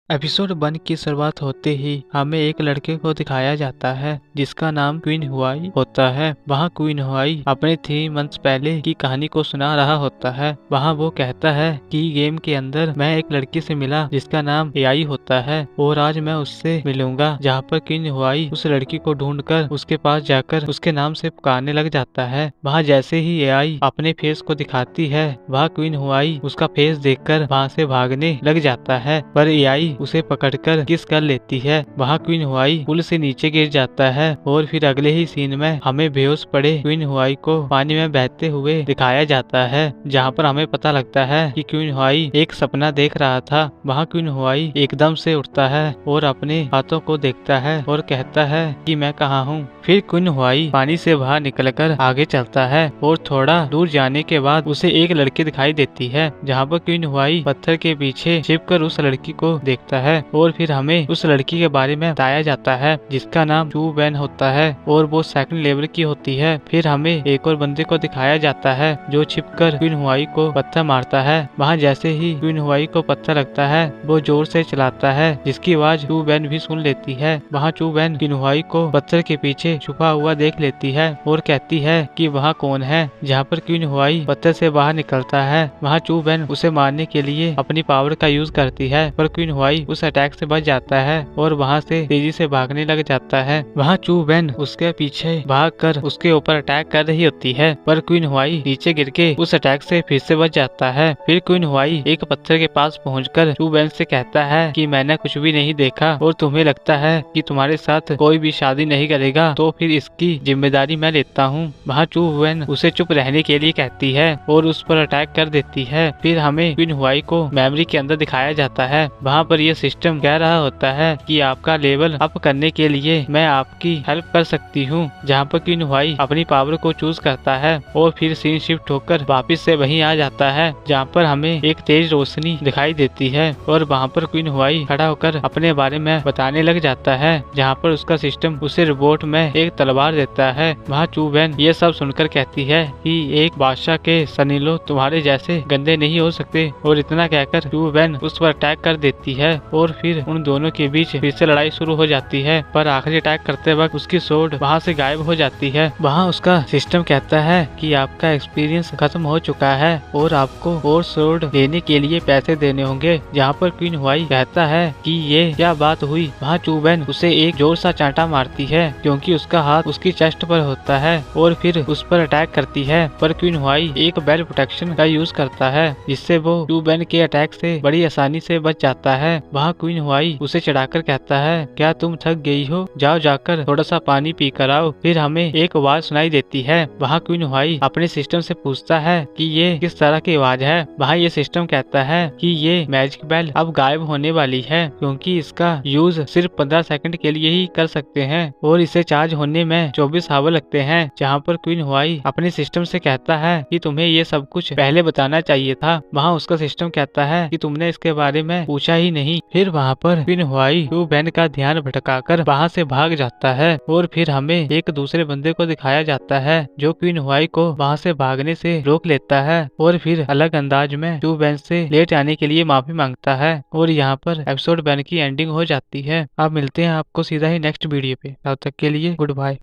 Episode 1 की शुरुआत होते ही हमें एक लड़के को दिखाया जाता है जिसका नाम क्वीन हुआई होता है। वहाँ क्वीन हुआई अपने 3 मंथ्स पहले की कहानी को सुना रहा होता है। वहाँ वो कहता है कि गेम के अंदर मैं एक लड़की से मिला जिसका नाम एआई होता है और आज मैं उससे मिलूंगा। जहाँ पर क्वीन हुआई उस लड़की को ढूंढकर उसके पास जाकर उसके नाम से पुकारने लग जाता है। वहाँ जैसे ही एआई अपने फेस को दिखाती है वह क्वीन हुआई उसका फेस देखकर वहाँ से भागने लग जाता है, पर एआई उसे पकड़कर किस कर लेती है। वहाँ क्वीन हुआई पुल से नीचे गिर जाता है और फिर अगले ही सीन में हमें बेहोश पड़े क्वीन हुआई को पानी में बहते हुए दिखाया जाता है, जहाँ पर हमें पता लगता है कि क्वीन हुआई एक सपना देख रहा था। वहाँ क्वीन हुआई एकदम से उठता है और अपने हाथों को देखता है और कहता है कि मैं कहाँ हूँ। फिर क्वीन हुआई पानी से बाहर निकलकर आगे चलता है और थोड़ा दूर जाने के बाद उसे एक लड़की दिखाई देती है, जहाँ पर क्वीन हुआई पत्थर के पीछे छिपकर उस लड़की को देखता है और फिर हमें उस लड़की के बारे में बताया जाता है जिसका नाम चू बेन होता है और वो 2nd लेवल की होती है। फिर हमें एक और बंदे को दिखाया जाता है जो छिपकर क्वीन हुआई को पत्थर मारता है। वहाँ जैसे ही क्वीन हुआई को पत्थर लगता है वो जोर से चलाता है जिसकी आवाज चू बेन भी सुन लेती है। वहाँ चू बेन क्वीन हुआई को पत्थर के पीछे छुपा हुआ देख लेती है और कहती है कि वहाँ कौन है। जहाँ पर क्वीन हुआई पत्थर से बाहर निकलता है वहाँ चू बेन उसे मारने के लिए अपनी पावर का यूज करती है, पर क्वीन हुआई उस अटैक से बच जाता है और वहाँ से तेजी से भागने लग जाता है। वहाँ चू बेन उसके पीछे भागकर उसके ऊपर अटैक कर रही होती है, पर क्वीन हुआई नीचे गिर के उस अटैक से फिर से बच जाता है। फिर क्वीन हुआई एक पत्थर के पास पहुंचकर चू बेन से कहता है कि मैंने कुछ भी नहीं देखा और तुम्हें लगता है कि तुम्हारे साथ कोई भी शादी नहीं करेगा तो फिर इसकी जिम्मेदारी मैं लेता हूँ। वहाँ चू बेन उसे चुप रहने के लिए कहती है और उस पर अटैक कर देती है। फिर हमें क्वीन हुआई को मेमोरी के अंदर दिखाया जाता है। वहाँ पर यह सिस्टम कह रहा होता है कि आपका लेवल अप करने के लिए मैं आपकी हेल्प कर सकती हूँ। जहाँ पर क्वीन हुआई अपनी पावर को चूज करता है और फिर सीन शिफ्ट होकर वापस से वहीं आ जाता है जहाँ पर हमें एक तेज रोशनी दिखाई देती है और वहाँ पर क्वीन हुआई खड़ा होकर अपने बारे में बताने लग जाता है, जहाँ पर उसका सिस्टम उसे रिबोट में एक तलवार देता है। वहाँ चू बेन ये सब सुनकर कहती है कि एक बादशाह के सनीलो तुम्हारे जैसे गंदे नहीं हो सकते और इतना कहकर चू बेन उस पर अटैक कर देती है और फिर उन दोनों के बीच फिर से लड़ाई शुरू हो जाती है, पर आखिरी अटैक करते वक्त उसकी सोर्ड वहाँ से गायब हो जाती है। वहाँ उसका सिस्टम कहता है कि आपका एक्सपीरियंस खत्म हो चुका है और आपको और सोर्ड लेने के लिए पैसे देने होंगे। जहाँ पर क्वीन हुआई कहता है कि ये क्या बात हुई। वहाँ चू बेन उसे एक जोर सा चांटा मारती है क्योंकि उसका हाथ उसकी चेस्ट पर होता है और फिर उस पर अटैक करती है, पर क्वीन हुआई एक बेल प्रोटेक्शन का यूज करता है जिससे वो चू बेन के अटैक से बड़ी आसानी से बच जाता है। वहाँ क्वीन हुआई उसे चढ़ाकर कहता है क्या तुम थक गई हो, जाओ जाकर थोड़ा सा पानी पी कर आओ। फिर हमें एक आवाज सुनाई देती है। वहाँ क्वीन हुआई अपने सिस्टम से पूछता है कि ये किस तरह की आवाज है। वहाँ ये सिस्टम कहता है कि ये मैजिक बेल अब गायब होने वाली है क्योंकि इसका यूज सिर्फ 15 सेकंड के लिए ही कर सकते हैं और इसे चार्ज होने में 24 आवर लगते हैं। जहाँ पर क्वीन हुआई अपने सिस्टम से कहता है कि तुम्हें ये सब कुछ पहले बताना चाहिए था। वहाँ उसका सिस्टम कहता है कि तुमने इसके बारे में पूछा ही नहीं। फिर वहाँ पर क्वीन हुआई चू बेन का ध्यान भटकाकर वहाँ से भाग जाता है और फिर हमें एक दूसरे बंदे को दिखाया जाता है जो क्वीन हुआई को वहाँ से भागने से रोक लेता है और फिर अलग अंदाज में चू बेन से लेट आने के लिए माफी मांगता है और यहाँ पर एपिसोड 1 की एंडिंग हो जाती है। अब मिलते हैं आपको सीधा ही नेक्स्ट वीडियो पे, तब तक के लिए गुड बाय।